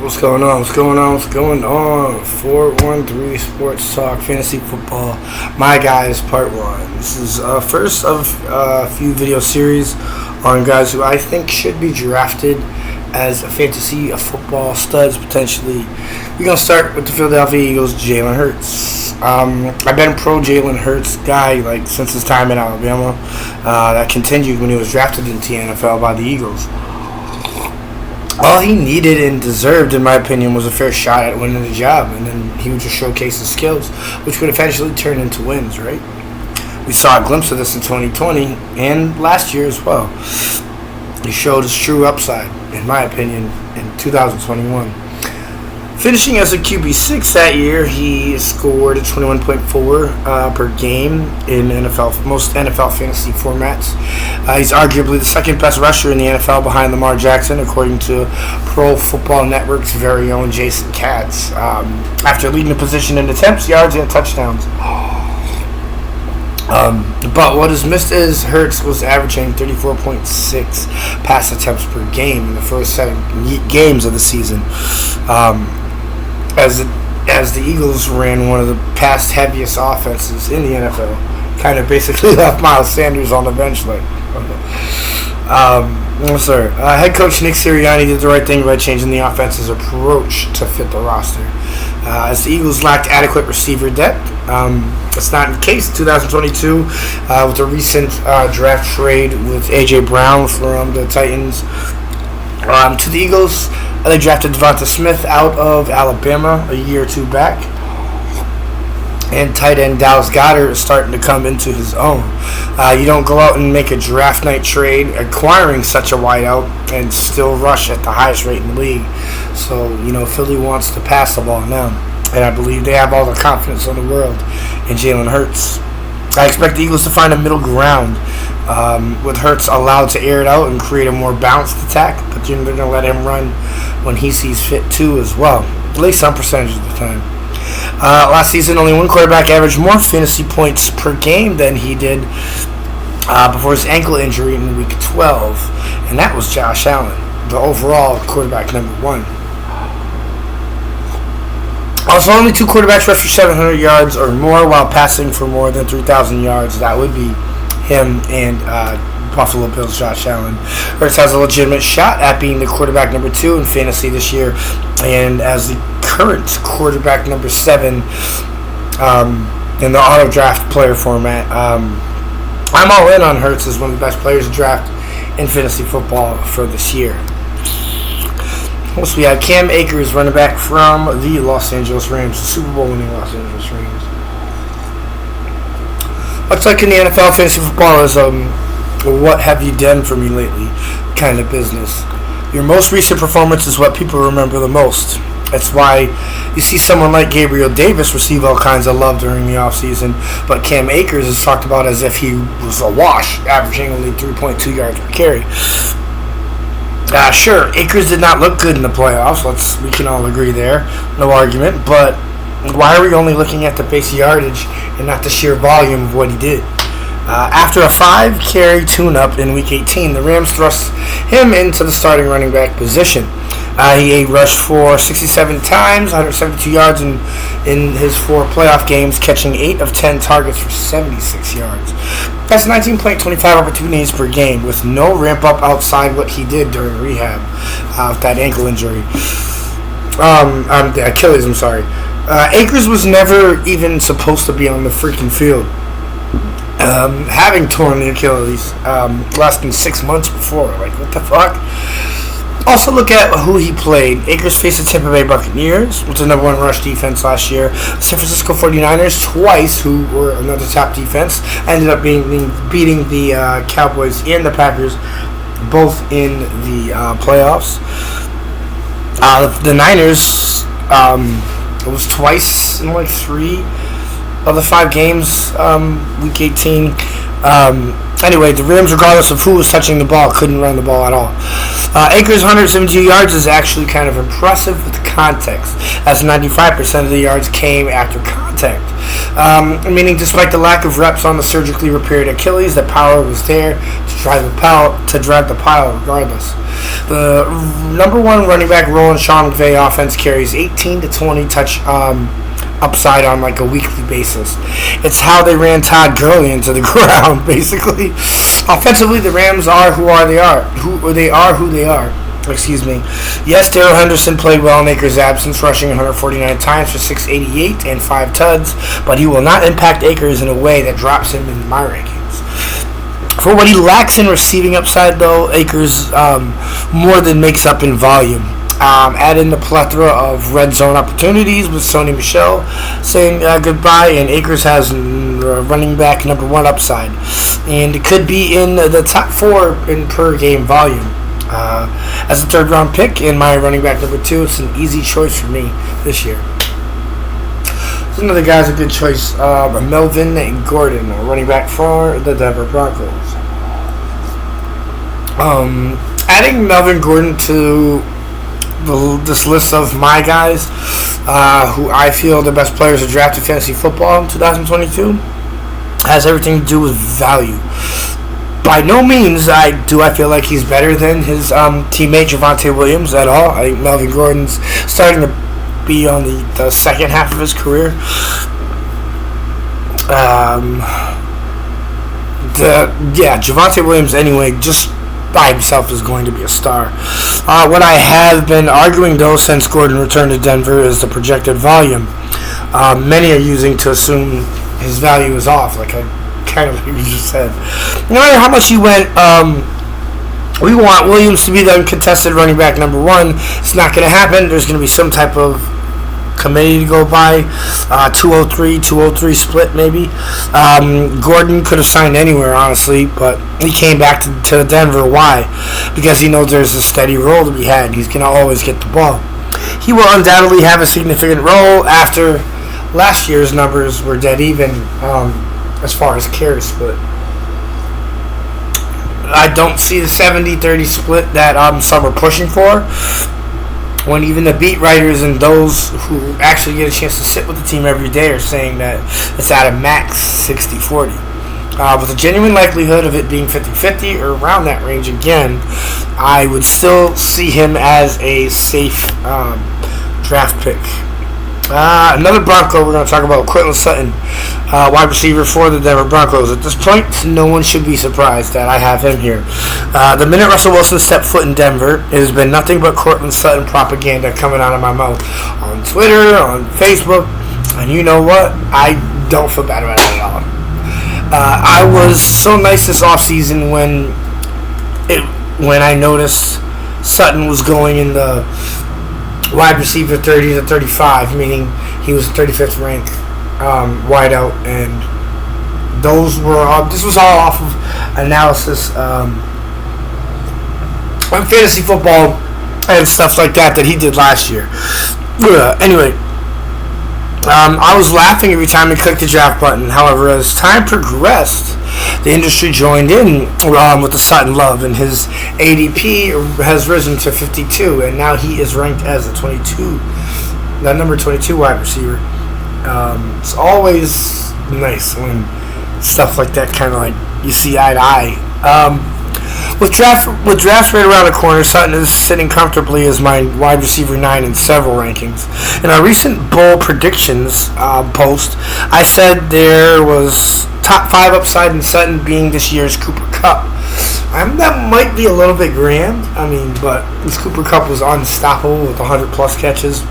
What's going on? What's going on? What's going on? 413 Sports Talk Fantasy Football. My Guys Part 1. This is first of a few video series on guys who I think should be drafted as a fantasy football studs potentially. We're going to start with the Philadelphia Eagles, Jalen Hurts. I've been a pro Jalen Hurts guy since his time in Alabama. That continued when he was drafted into the NFL by the Eagles. All he needed and deserved, in my opinion, was a fair shot at winning the job, and then he would just showcase his skills, which would eventually turn into wins, right? We saw a glimpse of this in 2020 and last year as well. He showed his true upside, in my opinion, in 2021. Finishing as a QB6 that year, he scored 21.4 per game in most NFL fantasy formats. He's arguably the second best rusher in the NFL behind Lamar Jackson, according to Pro Football Network's very own Jason Katz. After leading the position in attempts, yards, and touchdowns. But what is missed is Hurts was averaging 34.6 pass attempts per game in the first 7 games of the season. As the Eagles ran one of the past heaviest offenses in the NFL, kind of basically left Miles Sanders on the bench. Head coach Nick Sirianni did the right thing by changing the offense's approach to fit the roster. As the Eagles lacked adequate receiver depth, that's not the case in 2022 with the recent draft trade with A.J. Brown from the Titans. To the Eagles, they drafted Devonta Smith out of Alabama a year or two back. And tight end Dallas Goedert is starting to come into his own. You don't go out and make a draft night trade acquiring such a wideout and still rush at the highest rate in the league. So, Philly wants to pass the ball now. And I believe they have all the confidence in the world in Jalen Hurts. I expect the Eagles to find a middle ground with Hurts allowed to air it out and create a more balanced attack. But they're going to let him run when he sees fit too as well, at least some percentage of the time. Last season, only one quarterback averaged more fantasy points per game than he did before his ankle injury in week 12, and that was Josh Allen, the overall quarterback number 1. Also, only 2 quarterbacks rushed for 700 yards or more while passing for more than 3,000 yards. That would be him and Buffalo Bills' Josh Allen. Hurts has a legitimate shot at being the quarterback number 2 in fantasy this year, and as the current quarterback number 7 in the auto draft player format. I'm all in on Hurts as one of the best players to draft in fantasy football for this year. Also, we have Cam Akers, running back from the Los Angeles Rams, the Super Bowl winning Los Angeles Rams. Looks like in the NFL, fantasy football is what have you done for me lately kind of business. Your most recent performance is what people remember the most. That's why you see someone like Gabriel Davis receive all kinds of love during the offseason, but Cam Akers is talked about as if he was a wash, averaging only 3.2 yards per carry. Sure, Akers did not look good in the playoffs. We can all agree there. No argument. But why are we only looking at the base yardage and not the sheer volume of what he did? After a 5-carry tune-up in Week 18, the Rams thrust him into the starting running back position. He rushed for 67 times, 172 yards in his 4 playoff games, catching 8 of 10 targets for 76 yards. That's 19.25 opportunities per game, with no ramp-up outside what he did during rehab with that ankle injury. The Achilles, I'm sorry. Akers was never even supposed to be on the freaking field. Having torn the Achilles less than 6 months before. What the fuck? Also, look at who he played. Akers faced the Tampa Bay Buccaneers, which was the number 1 rush defense last year. San Francisco 49ers twice, who were another top defense, ended up beating the Cowboys and the Packers, both in the playoffs. The Niners, it was twice in 3 of the 5 games, Week 18. Anyway, the Rams, regardless of who was touching the ball, couldn't run the ball at all. Akers' 172 yards is actually kind of impressive with context, as 95% of the yards came after contact. Meaning, despite the lack of reps on the surgically repaired Achilles, the power was there to drive the pile regardless. The number one running back role in Sean McVay offense carries 18 to 20 touch upside on like a weekly basis. It's how they ran Todd Gurley into the ground, basically. Offensively, the Rams are who they are. Excuse me. Yes, Darrell Henderson played well in Akers' absence, rushing 149 times for 688 and 5 tuds, but he will not impact Akers in a way that drops him in my rankings. For what he lacks in receiving upside, though, Akers more than makes up in volume. Add in the plethora of red zone opportunities with Sony Michel saying goodbye, and Akers has running back number one upside, and it could be in the top 4 in per game volume. As a third round pick and my running back number 2, it's an easy choice for me this year. So another guy's a good choice, Melvin Gordon, running back for the Denver Broncos. Adding Melvin Gordon to this list of my guys who I feel the best players to draft in fantasy football in 2022 has everything to do with value. By no means I feel like he's better than his teammate Javonte Williams at all. I think Melvin Gordon's starting to be on the second half of his career. Javonte Williams anyway, just by himself is going to be a star. What I have been arguing though since Gordon returned to Denver is the projected volume. Many are using to assume his value is off, like I kind of like you just said. No matter how much he went, we want Williams to be the uncontested running back number 1. It's not going to happen. There's going to be some type of committee to go by, 203 split maybe. Gordon could have signed anywhere, honestly, but he came back to Denver. Why? Because he knows there's a steady role to be had. He's going to always get the ball. He will undoubtedly have a significant role after last year's numbers were dead even as far as carries split. I don't see the 70-30 split that some are pushing for, when even the beat writers and those who actually get a chance to sit with the team every day are saying that it's at a max 60-40. With a genuine likelihood of it being 50-50 or around that range again, I would still see him as a safe draft pick. Another Bronco we're going to talk about, Courtland Sutton, wide receiver for the Denver Broncos. At this point, no one should be surprised that I have him here. The minute Russell Wilson stepped foot in Denver, it has been nothing but Courtland Sutton propaganda coming out of my mouth on Twitter, on Facebook, and you know what? I don't feel bad about it at all. I was so nice this offseason when I noticed Sutton was going in the wide receiver 30 to 35, meaning he was 35th ranked wide out, and those were this was all off of analysis on fantasy football and stuff like that he did last year. Anyway, I was laughing every time he clicked the draft button. However, as time progressed, the industry joined in with the Sutton love, and his ADP has risen to 52, and now he is ranked as the number 22 wide receiver. It's always nice when stuff like that kind of like you see eye to eye. With draft right around the corner, Sutton is sitting comfortably as my wide receiver 9 in several rankings. In our recent bowl predictions post, I said there was top 5 upside in Sutton being this year's Cooper Kupp. That might be a little bit grand, but this Cooper Kupp was unstoppable with 100-plus catches.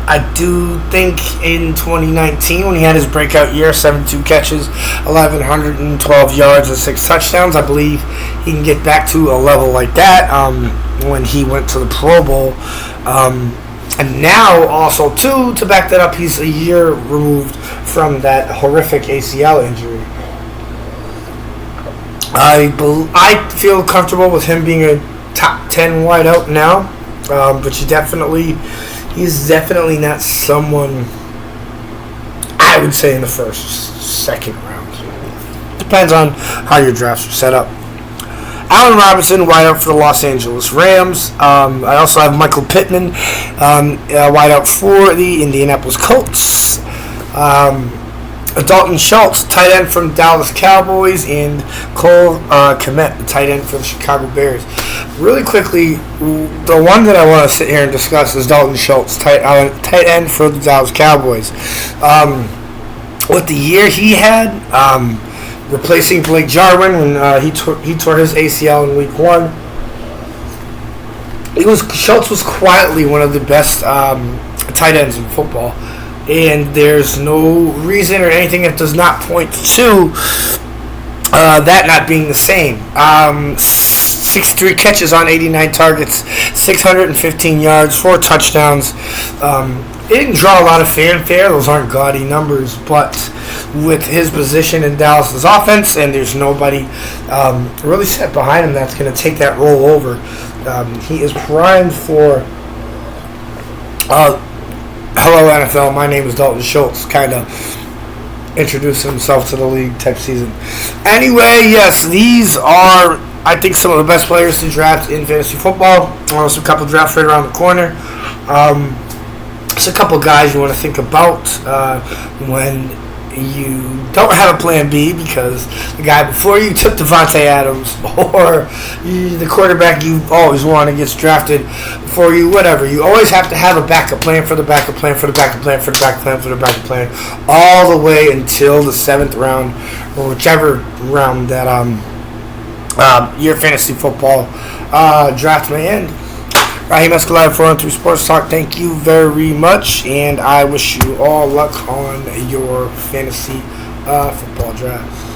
I do think in 2019, when he had his breakout year, 72 catches, 1,112 yards, and 6 touchdowns, I believe he can get back to a level like that when he went to the Pro Bowl. And now, also, too, to back that up, he's a year removed from that horrific ACL injury. I feel comfortable with him being a top 10 wideout now, but he's definitely not someone. I I would say in the first, second round. Depends on how your drafts are set up. Allen Robinson, wideout for the Los Angeles Rams. I also have Michael Pittman, wideout for the Indianapolis Colts. Dalton Schultz, tight end from Dallas Cowboys, and Cole Kmet, the tight end for the Chicago Bears. Really quickly, the one that I want to sit here and discuss is Dalton Schultz, tight end for the Dallas Cowboys. With the year he had, replacing Blake Jarwin when he tore his ACL in Week 1, Schultz was quietly one of the best tight ends in football. And there's no reason or anything that does not point to that not being the same. 63 catches on 89 targets, 615 yards, 4 touchdowns. It didn't draw a lot of fanfare. Those aren't gaudy numbers, but with his position in Dallas' offense, and there's nobody really set behind him that's going to take that role over, he is primed for hello NFL, my name is Dalton Schultz, kind of introducing himself to the league type season. Anyway, yes, these are, I think, some of the best players to draft in fantasy football. There's a couple drafts right around the corner. Just a couple guys you want to think about when you don't have a plan B, because the guy before you took Devontae Adams, or the quarterback you always wanted gets drafted before you, whatever. You always have to have a backup plan for the backup plan for the backup plan for the backup plan for the backup plan, all the way until the 7th round, or whichever round that your fantasy football draft may end. Raheem Escalade, 413 Sports Talk. Thank you very much, and I wish you all luck on your fantasy football draft.